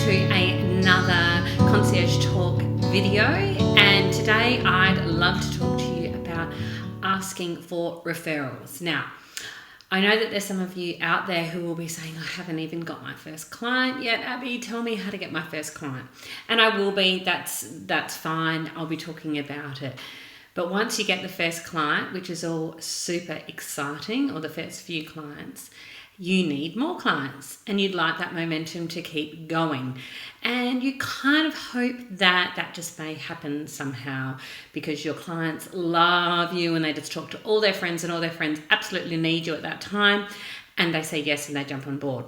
to another Concierge Talk video, and today I'd love to talk to you about asking for referrals. Now, I know that there's some of you out there who will be saying, I haven't even got my first client yet. Abbie, tell me how to get my first client. And I will be, that's fine. I'll be talking about it. But once you get the first client, which is all super exciting, or the first few clients, you need more clients and you'd like that momentum to keep going. And you kind of hope that that just may happen somehow because your clients love you and they just talk to all their friends and all their friends absolutely need you at that time and they say yes and they jump on board.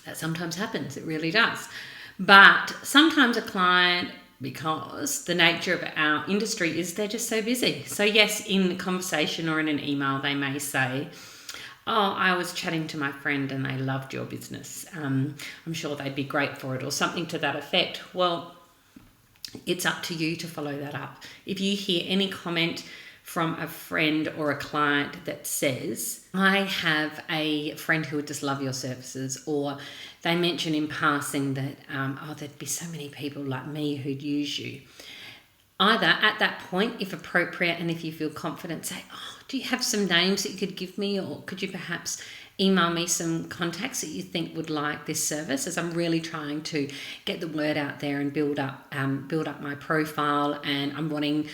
That sometimes happens, it really does. But sometimes a client, because the nature of our industry is they're just so busy. So yes, in a conversation or in an email, they may say, oh, I was chatting to my friend and they loved your business. I'm sure they'd be great for it, or something to that effect. Well, it's up to you to follow that up. If you hear any comment from a friend or a client that says, I have a friend who would just love your services, or they mention in passing that, there'd be so many people like me who'd use you. Either at that point, if appropriate, and if you feel confident, say, oh, do you have some names that you could give me, or could you perhaps email me some contacts that you think would like this service, as I'm really trying to get the word out there and build up my profile, and I'm wanting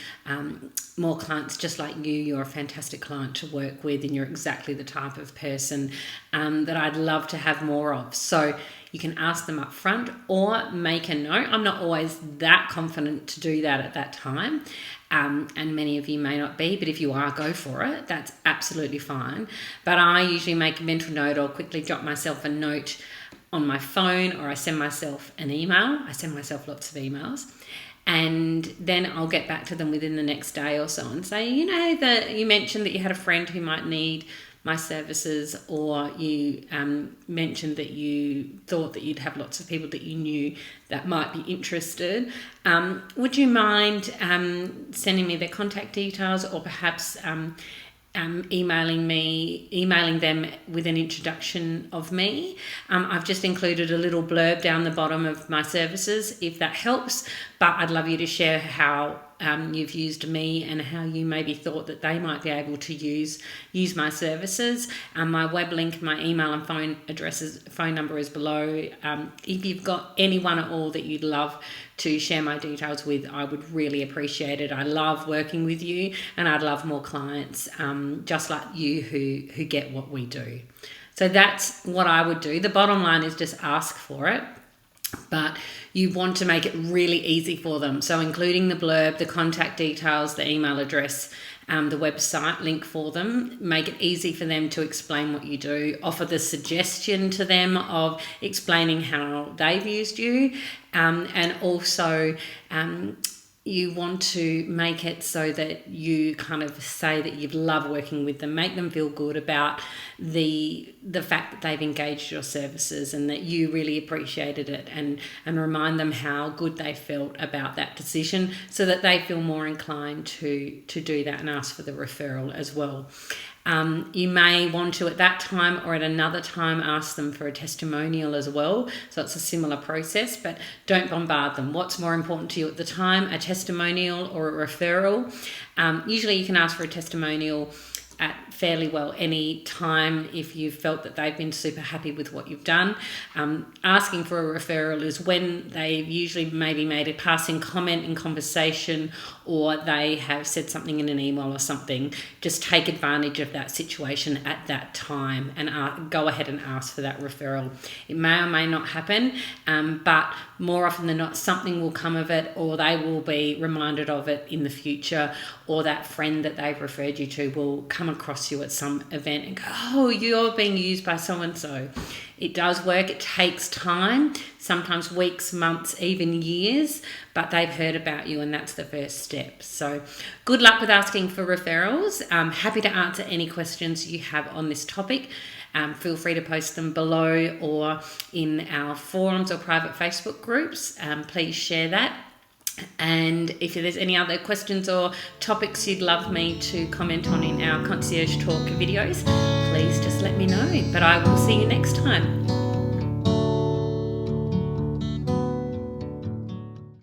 more clients just like you. You're a fantastic client to work with and you're exactly the type of person that I'd love to have more of. So you can ask them up front or make a note. I'm not always that confident to do that at that time. And many of you may not be, but if you are, go for it. That's absolutely fine. But I usually make a mental note or quickly jot myself a note on my phone, or I send myself an email. I send myself lots of emails. And then I'll get back to them within the next day or so and say, you mentioned that you had a friend who might need my services, or you mentioned that you thought that you'd have lots of people that you knew that might be interested. Would you mind sending me their contact details, or perhaps emailing them with an introduction of me? I've just included a little blurb down the bottom of my services, if that helps, but I'd love you to share how you've used me and how you maybe thought that they might be able to use my services. My web link, my email and phone number is below. If you've got anyone at all that you'd love to share my details with, I would really appreciate it. I love working with you and I'd love more clients just like you who get what we do. So that's what I would do. The bottom line is just ask for it. But you want to make it really easy for them. So including the blurb, the contact details, the email address, the website link for them, make it easy for them to explain what you do, offer the suggestion to them of explaining how they've used you, and also you want to make it so that you kind of say that you love working with them, make them feel good about the fact that they've engaged your services and that you really appreciated it, and remind them how good they felt about that decision, so that they feel more inclined to do that and ask for the referral as well. You may want to, at that time or at another time, ask them for a testimonial as well. So it's a similar process, but don't bombard them. What's more important to you at the time, a testimonial or a referral? Usually you can ask for a testimonial at fairly well any time if you've felt that they've been super happy with what you've done. Asking for a referral is when they've usually maybe made a passing comment in conversation, or they have said something in an email or something. Just take advantage of that situation at that time and go ahead and ask for that referral. It may or may not happen, but more often than not, something will come of it, or they will be reminded of it in the future, or that friend that they've referred you to will come across you at some event and go, oh, you're being used by so-and-so. It does work. It takes time, sometimes weeks, months, even years, but they've heard about you, and that's the first step. So good luck with asking for referrals. I'm happy to answer any questions you have on this topic. Feel free to post them below or in our forums or private Facebook groups. Please share that. And if there's any other questions or topics you'd love me to comment on in our Concierge Talk videos, please just let me know. But I will see you next time.